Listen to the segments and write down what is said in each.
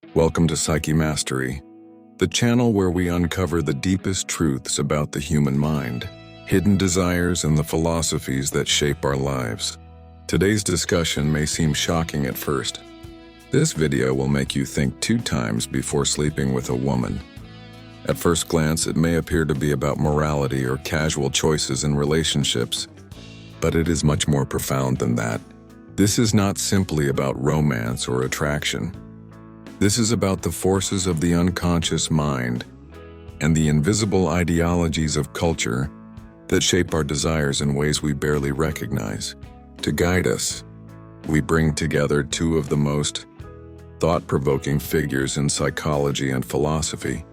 Welcome to PsycheMastery, the channel where we uncover the deepest truths about the human mind, hidden desires, and the philosophies that shape our lives. Today's discussion may seem shocking at first. This video will make you think 2 times before sleeping with a woman. At first glance, it may appear to be about morality or casual choices in relationships, but it is much more profound than that. This is not simply about romance or attraction. This is about the forces of the unconscious mind and the invisible ideologies of culture that shape our desires in ways we barely recognize. To guide us, we bring together 2 of the most thought-provoking figures in psychology and philosophy: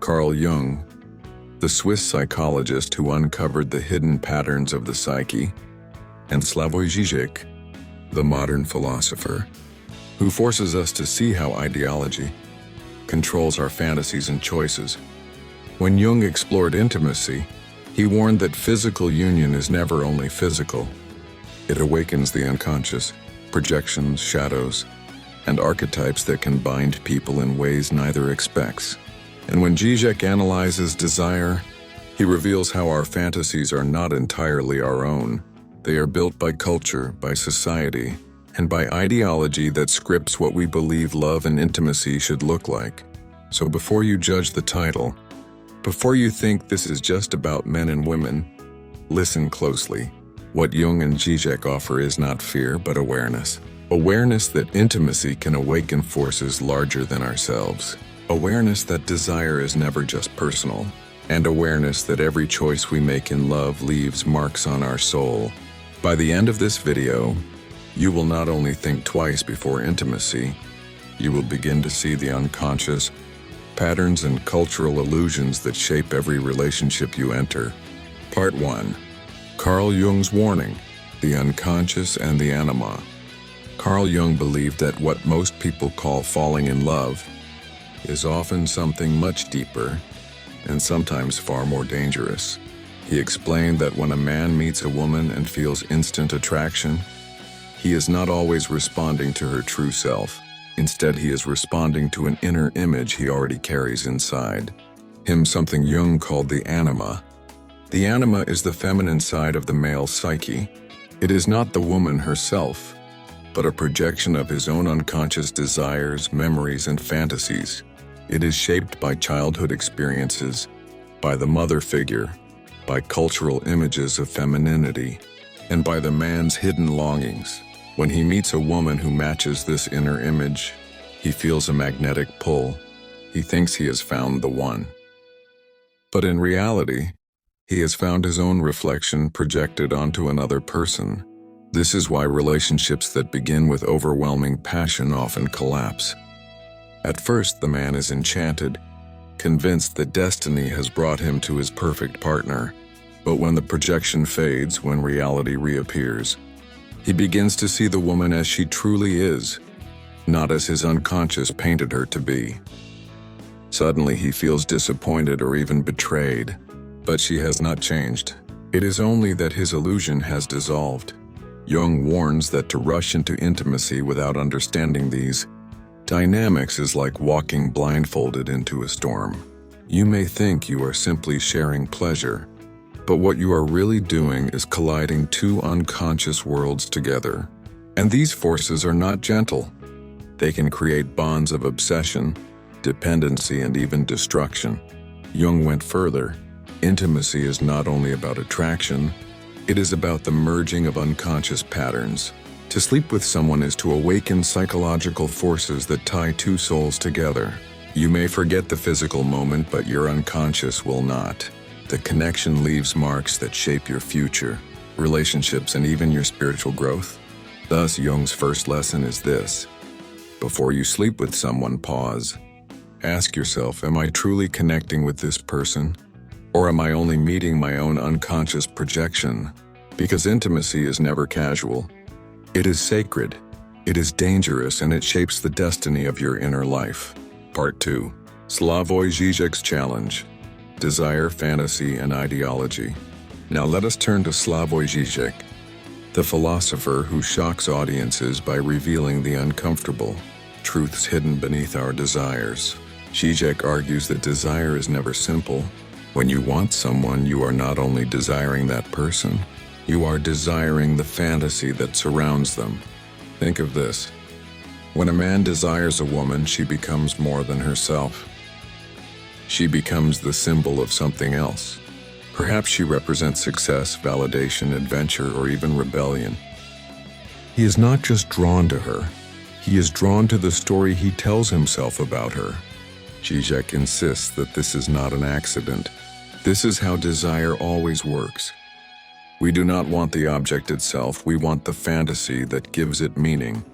Carl Jung, the Swiss psychologist who uncovered the hidden patterns of the psyche, and Slavoj Žižek, the modern philosopher, who forces us to see how ideology controls our fantasies and choices. When Jung explored intimacy, he warned that physical union is never only physical. It awakens the unconscious, projections, shadows, and archetypes that can bind people in ways neither expects. And when Zizek analyzes desire, he reveals how our fantasies are not entirely our own. They are built by culture, by society, and by ideology that scripts what we believe love and intimacy should look like. So before you judge the title, before you think this is just about men and women, listen closely. What Jung and Zizek offer is not fear, but awareness. Awareness that intimacy can awaken forces larger than ourselves. Awareness that desire is never just personal. And awareness that every choice we make in love leaves marks on our soul. By the end of this video, you will not only think twice before intimacy, you will begin to see the unconscious patterns and cultural illusions that shape every relationship you enter. Part 1. Carl Jung's warning: the unconscious and the anima. Carl Jung believed that what most people call falling in love is often something much deeper and sometimes far more dangerous. He explained that when a man meets a woman and feels instant attraction, he is not always responding to her true self. Instead, he is responding to an inner image he already carries inside him, something Jung called the anima. The anima is the feminine side of the male psyche. It is not the woman herself, but a projection of his own unconscious desires, memories, and fantasies. It is shaped by childhood experiences, by the mother figure, by cultural images of femininity, and by the man's hidden longings. When he meets a woman who matches this inner image, he feels a magnetic pull. He thinks he has found the one. But in reality, he has found his own reflection projected onto another person. This is why relationships that begin with overwhelming passion often collapse. At first, the man is enchanted, convinced that destiny has brought him to his perfect partner. But when the projection fades, when reality reappears, he begins to see the woman as she truly is, not as his unconscious painted her to be. Suddenly, he feels disappointed or even betrayed, but she has not changed. It is only that his illusion has dissolved. Jung warns that to rush into intimacy without understanding these dynamics is like walking blindfolded into a storm. You may think you are simply sharing pleasure, but what you are really doing is colliding 2 unconscious worlds together. And these forces are not gentle. They can create bonds of obsession, dependency, and even destruction. Jung went further. Intimacy is not only about attraction, it is about the merging of unconscious patterns. To sleep with someone is to awaken psychological forces that tie 2 souls together. You may forget the physical moment, but your unconscious will not. The connection leaves marks that shape your future, relationships, and even your spiritual growth. Thus, Jung's first lesson is this: before you sleep with someone, pause. Ask yourself, am I truly connecting with this person? Or am I only meeting my own unconscious projection? Because intimacy is never casual. It is sacred, it is dangerous, and it shapes the destiny of your inner life. Part 2. Slavoj Žižek's challenge: desire, fantasy, and ideology. Now let us turn to Slavoj Žižek, the philosopher who shocks audiences by revealing the uncomfortable truths hidden beneath our desires. Zizek argues that desire is never simple. When you want someone, you are not only desiring that person, you are desiring the fantasy that surrounds them. Think of this. When a man desires a woman, she becomes more than herself. She becomes the symbol of something else. Perhaps she represents success, validation, adventure, or even rebellion. He is not just drawn to her, he is drawn to the story he tells himself about her. Zizek insists that this is not an accident. This is how desire always works. We do not want the object itself, we want the fantasy that gives it meaning.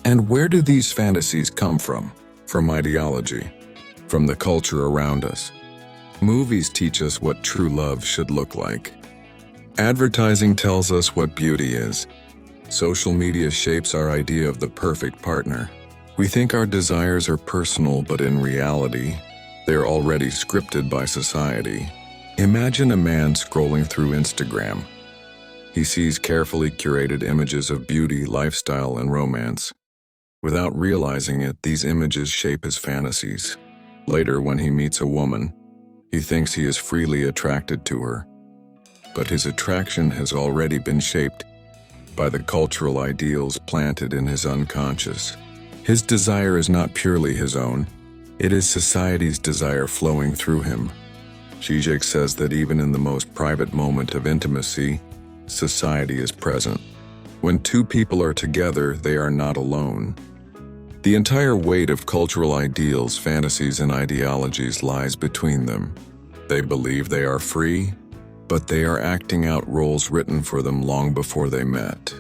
And where do these fantasies come from? From ideology, from the culture around us. Movies teach us what true love should look like. Advertising tells us what beauty is. Social media shapes our idea of the perfect partner. We think our desires are personal, but in reality, they're already scripted by society. Imagine a man scrolling through Instagram. He sees carefully curated images of beauty, lifestyle, and romance. Without realizing it, these images shape his fantasies. Later, when he meets a woman, he thinks he is freely attracted to her. But his attraction has already been shaped by the cultural ideals planted in his unconscious. His desire is not purely his own. It is society's desire flowing through him. Zizek says that even in the most private moment of intimacy, society is present. When two people are together, they are not alone. The entire weight of cultural ideals, fantasies, and ideologies lies between them. They believe they are free, but they are acting out roles written for them long before they met.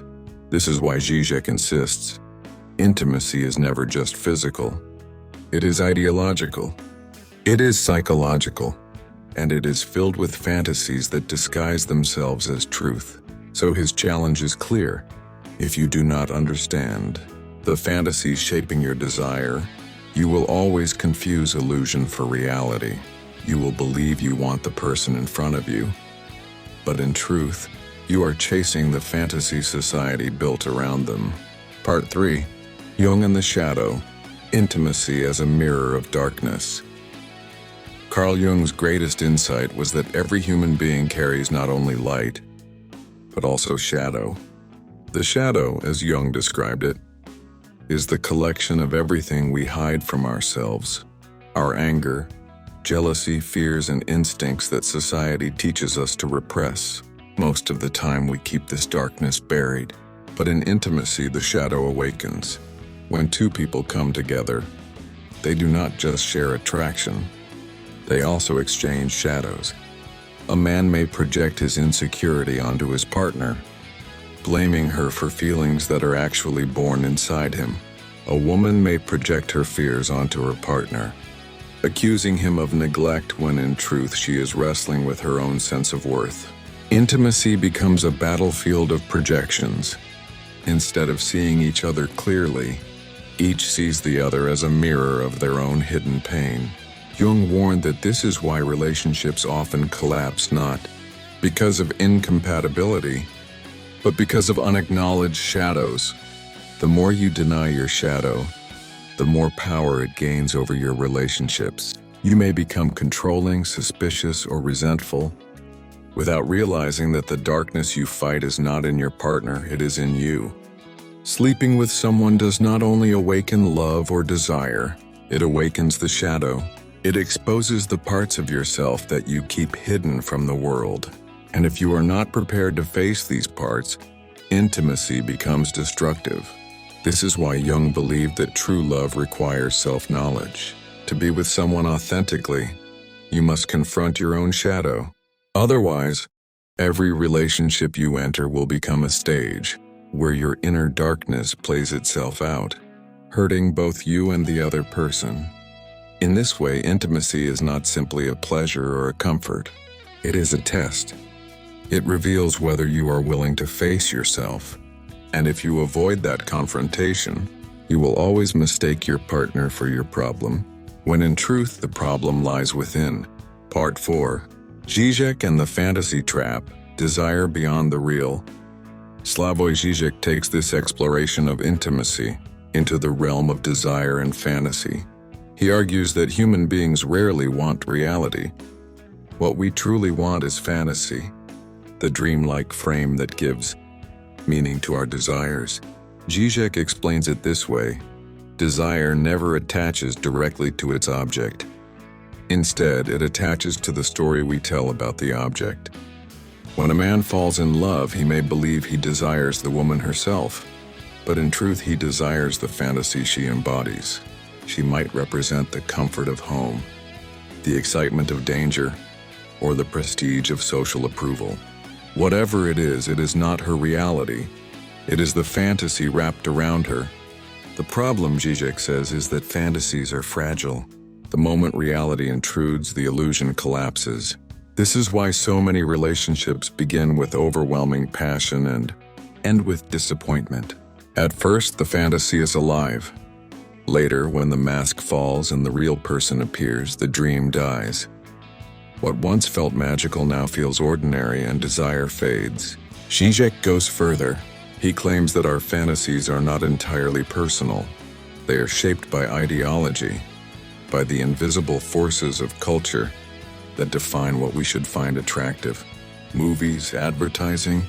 This is why Zizek insists, intimacy is never just physical. It is ideological. It is psychological. And it is filled with fantasies that disguise themselves as truth. So his challenge is clear. If you do not understand the fantasies shaping your desire, you will always confuse illusion for reality. You will believe you want the person in front of you, but in truth, you are chasing the fantasy society built around them. Part 3. Jung and the Shadow. Intimacy as a mirror of darkness. Carl Jung's greatest insight was that every human being carries not only light, but also shadow. The shadow, as Jung described it, is the collection of everything we hide from ourselves. Our anger, jealousy, fears, and instincts that society teaches us to repress. Most of the time we keep this darkness buried, but in intimacy the shadow awakens. When two people come together, they do not just share attraction, they also exchange shadows. A man may project his insecurity onto his partner, blaming her for feelings that are actually born inside him. A woman may project her fears onto her partner, accusing him of neglect when in truth she is wrestling with her own sense of worth. Intimacy becomes a battlefield of projections. Instead of seeing each other clearly, each sees the other as a mirror of their own hidden pain. Jung warned that this is why relationships often collapse, not because of incompatibility, but because of unacknowledged shadows. The more you deny your shadow, the more power it gains over your relationships. You may become controlling, suspicious, or resentful, without realizing that the darkness you fight is not in your partner, it is in you. Sleeping with someone does not only awaken love or desire, it awakens the shadow. It exposes the parts of yourself that you keep hidden from the world. And if you are not prepared to face these parts, intimacy becomes destructive. This is why Jung believed that true love requires self-knowledge. To be with someone authentically, you must confront your own shadow. Otherwise, every relationship you enter will become a stage where your inner darkness plays itself out, hurting both you and the other person. In this way, intimacy is not simply a pleasure or a comfort. It is a test. It reveals whether you are willing to face yourself. And if you avoid that confrontation, you will always mistake your partner for your problem, when in truth the problem lies within. Part 4. Zizek and the Fantasy Trap. Desire Beyond the Real. Slavoj Žižek takes this exploration of intimacy into the realm of desire and fantasy. He argues that human beings rarely want reality. What we truly want is fantasy, the dreamlike frame that gives meaning to our desires. Zizek explains it this way: desire never attaches directly to its object. Instead, it attaches to the story we tell about the object. When a man falls in love, he may believe he desires the woman herself, but in truth he desires the fantasy she embodies. She might represent the comfort of home, the excitement of danger, or the prestige of social approval. Whatever it is not her reality. It is the fantasy wrapped around her. The problem, Zizek says, is that fantasies are fragile. The moment reality intrudes, the illusion collapses. This is why so many relationships begin with overwhelming passion and end with disappointment. At first, the fantasy is alive. Later, when the mask falls and the real person appears, the dream dies. What once felt magical now feels ordinary, and desire fades. Žižek goes further. He claims that our fantasies are not entirely personal. They are shaped by ideology, by the invisible forces of culture that define what we should find attractive. Movies, advertising,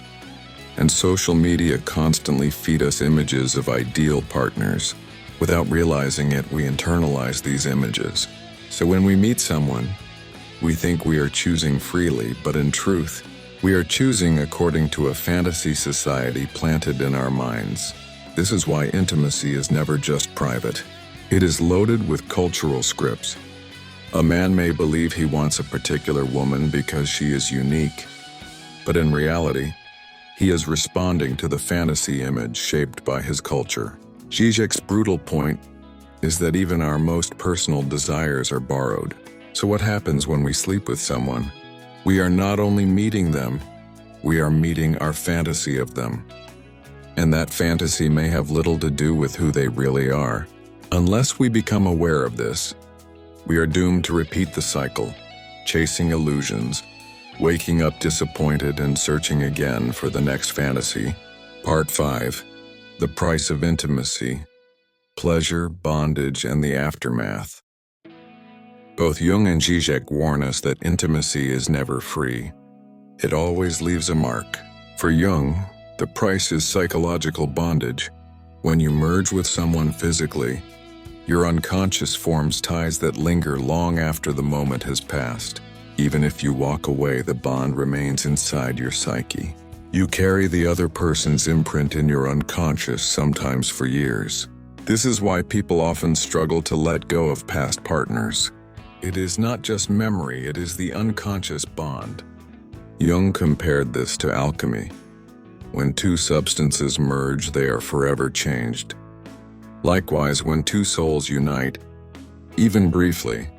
and social media constantly feed us images of ideal partners. Without realizing it, we internalize these images. So when we meet someone, we think we are choosing freely, but in truth, we are choosing according to a fantasy society planted in our minds. This is why intimacy is never just private. It is loaded with cultural scripts. A man may believe he wants a particular woman because she is unique, but in reality, he is responding to the fantasy image shaped by his culture. Zizek's brutal point is that even our most personal desires are borrowed. So what happens when we sleep with someone? We are not only meeting them, we are meeting our fantasy of them. And that fantasy may have little to do with who they really are. Unless we become aware of this, we are doomed to repeat the cycle, chasing illusions, waking up disappointed and searching again for the next fantasy. Part 5. The Price of Intimacy: Pleasure, Bondage, and the Aftermath. Both Jung and Zizek warn us that intimacy is never free. It always leaves a mark. For Jung, the price is psychological bondage. When you merge with someone physically, your unconscious forms ties that linger long after the moment has passed. Even if you walk away, the bond remains inside your psyche. You carry the other person's imprint in your unconscious, sometimes for years. This is why people often struggle to let go of past partners. It is not just memory, it is the unconscious bond. Jung compared this to alchemy. When two substances merge, they are forever changed. Likewise, when two souls unite, even briefly,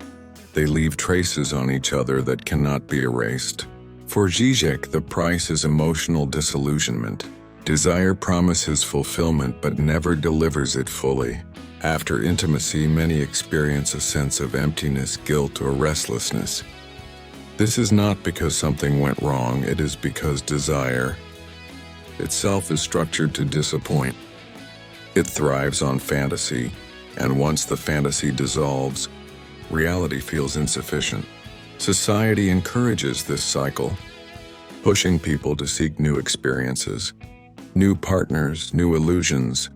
they leave traces on each other that cannot be erased. For Zizek, the price is emotional disillusionment. Desire promises fulfillment but never delivers it fully. After intimacy, many experience a sense of emptiness, guilt, or restlessness. This is not because something went wrong, it is because desire itself is structured to disappoint. It thrives on fantasy, and once the fantasy dissolves, reality feels insufficient. Society encourages this cycle, pushing people to seek new experiences, new partners, new illusions,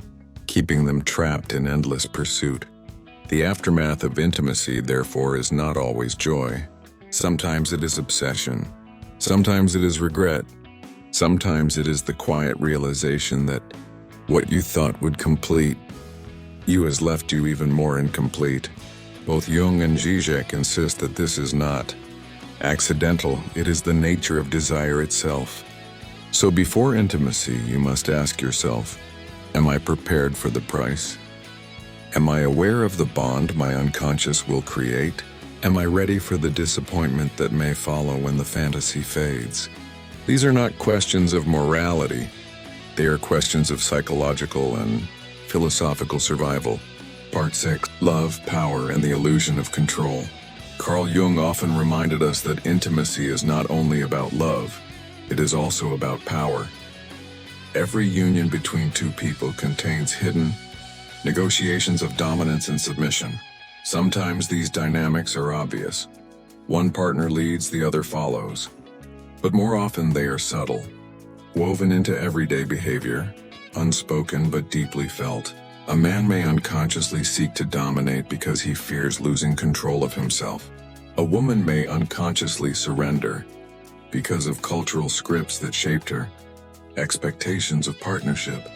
keeping them trapped in endless pursuit. The aftermath of intimacy, therefore, is not always joy. Sometimes it is obsession. Sometimes it is regret. Sometimes it is the quiet realization that what you thought would complete you has left you even more incomplete. Both Jung and Zizek insist that this is not accidental, it is the nature of desire itself. So before intimacy, you must ask yourself, am I prepared for the price? Am I aware of the bond my unconscious will create? Am I ready for the disappointment that may follow when the fantasy fades? These are not questions of morality. They are questions of psychological and philosophical survival. Part 6. Love, Power, and the Illusion of Control. Carl Jung often reminded us that intimacy is not only about love, it is also about power. Every union between two people contains hidden, Negotiations of dominance and submission. Sometimes these dynamics are obvious. One partner leads, the other follows. But more often they are subtle, woven into everyday behavior, unspoken but deeply felt. A man may unconsciously seek to dominate because he fears losing control of himself. A woman may unconsciously surrender because of cultural scripts that shaped her, expectations of partnership,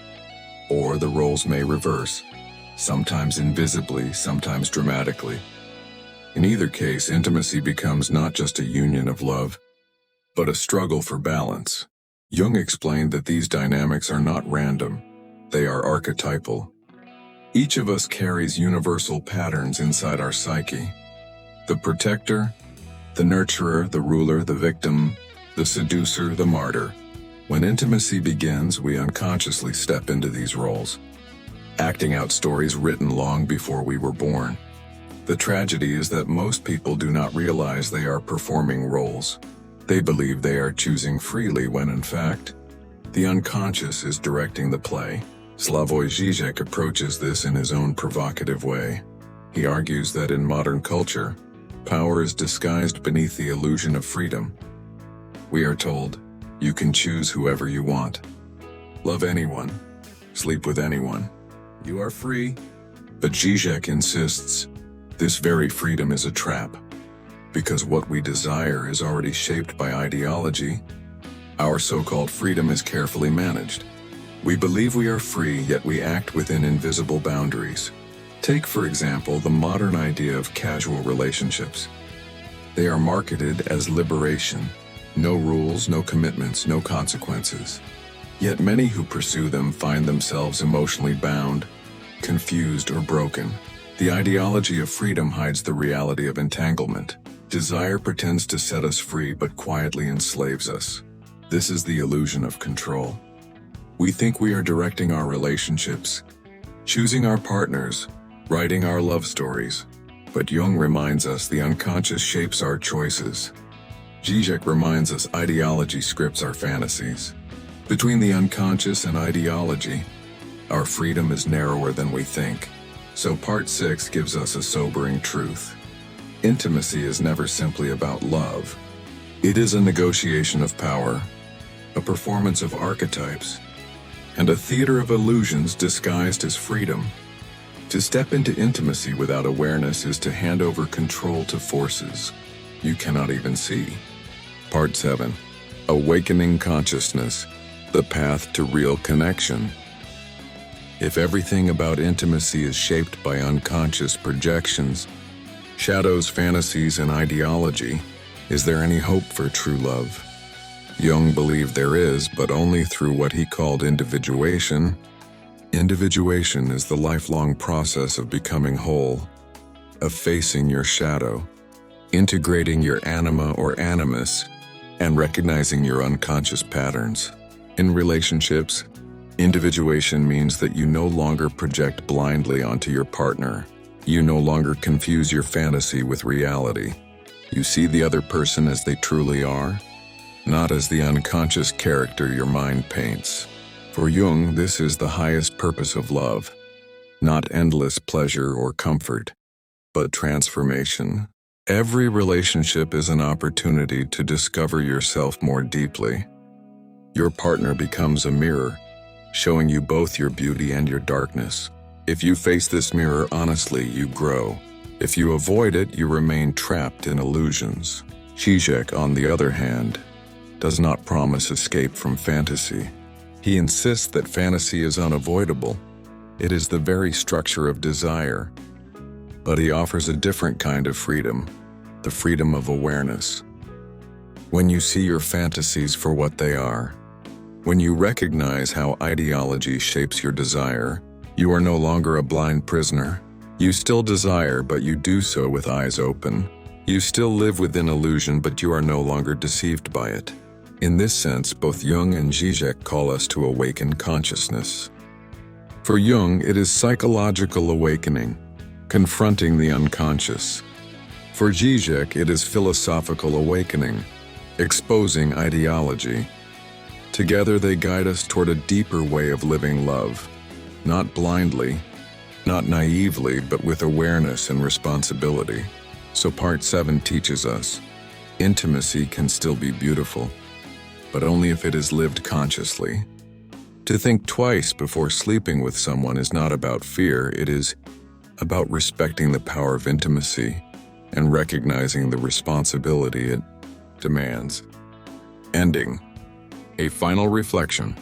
or the roles may reverse, sometimes invisibly, sometimes dramatically. In either case, intimacy becomes not just a union of love, but a struggle for balance. Jung explained that these dynamics are not random, they are archetypal. Each of us carries universal patterns inside our psyche. The protector, the nurturer, the ruler, the victim, the seducer, the martyr. When intimacy begins, we unconsciously step into these roles, acting out stories written long before we were born. The tragedy is that most people do not realize they are performing roles. They believe they are choosing freely when in fact, the unconscious is directing the play. Slavoj Žižek approaches this in his own provocative way. He argues that in modern culture, power is disguised beneath the illusion of freedom. We are told, you can choose whoever you want, love anyone, sleep with anyone. You are free. But Zizek insists, this very freedom is a trap. Because what we desire is already shaped by ideology, our so-called freedom is carefully managed. We believe we are free, yet we act within invisible boundaries. Take, for example, the modern idea of casual relationships. They are marketed as liberation. No rules, no commitments, no consequences. Yet many who pursue them find themselves emotionally bound, confused, or broken. The ideology of freedom hides the reality of entanglement. Desire pretends to set us free but quietly enslaves us. This is the illusion of control. We think we are directing our relationships, choosing our partners, writing our love stories. But Jung reminds us the unconscious shapes our choices. Zizek reminds us ideology scripts our fantasies. Between the unconscious and ideology, our freedom is narrower than we think. So part 6 gives us a sobering truth. Intimacy is never simply about love. It is a negotiation of power, a performance of archetypes, and a theater of illusions disguised as freedom. To step into intimacy without awareness is to hand over control to forces you cannot even see. Part 7. Awakening Consciousness, the path to real connection. If everything about intimacy is shaped by unconscious projections, shadows, fantasies, and ideology, is there any hope for true love? Jung believed there is, but only through what he called individuation. Individuation is the lifelong process of becoming whole, of facing your shadow, integrating your anima or animus, and recognizing your unconscious patterns. In relationships, individuation means that you no longer project blindly onto your partner. You no longer confuse your fantasy with reality. You see the other person as they truly are, not as the unconscious character your mind paints. For Jung, this is the highest purpose of love, not endless pleasure or comfort, but transformation. Every relationship is an opportunity to discover yourself more deeply. Your partner becomes a mirror, showing you both your beauty and your darkness. If you face this mirror honestly, you grow. If you avoid it, you remain trapped in illusions. Žižek, on the other hand, does not promise escape from fantasy. He insists that fantasy is unavoidable. It is the very structure of desire. But he offers a different kind of freedom, the freedom of awareness. When you see your fantasies for what they are, when you recognize how ideology shapes your desire, you are no longer a blind prisoner. You still desire, but you do so with eyes open. You still live within illusion, but you are no longer deceived by it. In this sense, both Jung and Zizek call us to awaken consciousness. For Jung, it is psychological awakening, confronting the unconscious. For Zizek, it is philosophical awakening, exposing ideology. Together they guide us toward a deeper way of living love, not blindly, not naively, but with awareness and responsibility. So part 7 teaches us, intimacy can still be beautiful, but only if it is lived consciously. To think twice before sleeping with someone is not about fear, it is about respecting the power of intimacy and recognizing the responsibility it demands. Ending. A final reflection.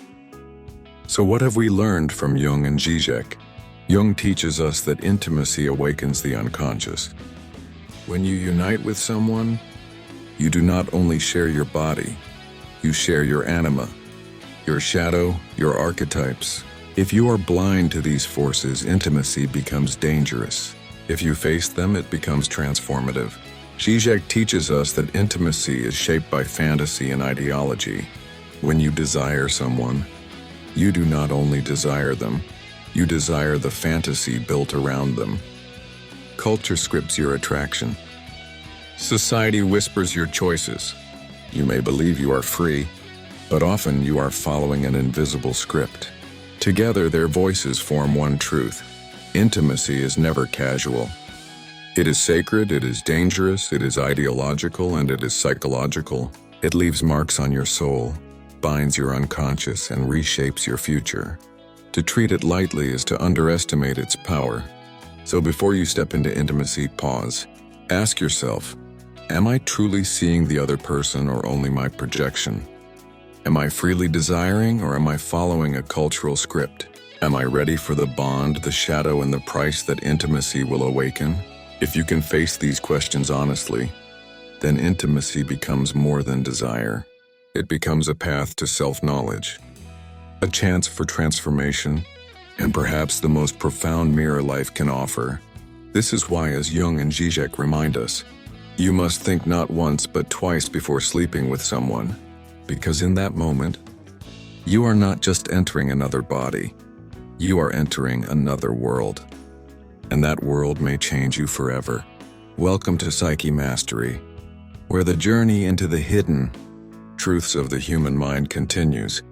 So what have we learned from Jung and Zizek? Jung teaches us that intimacy awakens the unconscious. When you unite with someone, you do not only share your body, you share your anima, your shadow, your archetypes. If you are blind to these forces, intimacy becomes dangerous. If you face them, it becomes transformative. Zizek teaches us that intimacy is shaped by fantasy and ideology. When you desire someone, you do not only desire them, you desire the fantasy built around them. Culture scripts your attraction. Society whispers your choices. You may believe you are free, but often you are following an invisible script. Together, their voices form one truth. Intimacy is never casual. It is sacred, it is dangerous, it is ideological, and it is psychological. It leaves marks on your soul, binds your unconscious, and reshapes your future. To treat it lightly is to underestimate its power. So before you step into intimacy, pause. Ask yourself, am I truly seeing the other person or only my projection? Am I freely desiring, or am I following a cultural script? Am I ready for the bond, the shadow, and the price that intimacy will awaken? If you can face these questions honestly, then intimacy becomes more than desire. It becomes a path to self-knowledge, a chance for transformation, and perhaps the most profound mirror life can offer. This is why, as Jung and Zizek remind us, you must think not once but twice before sleeping with someone, because in that moment, you are not just entering another body, you are entering another world, and that world may change you forever. Welcome to PsycheMastery, where the journey into the hidden truths of the human mind continues.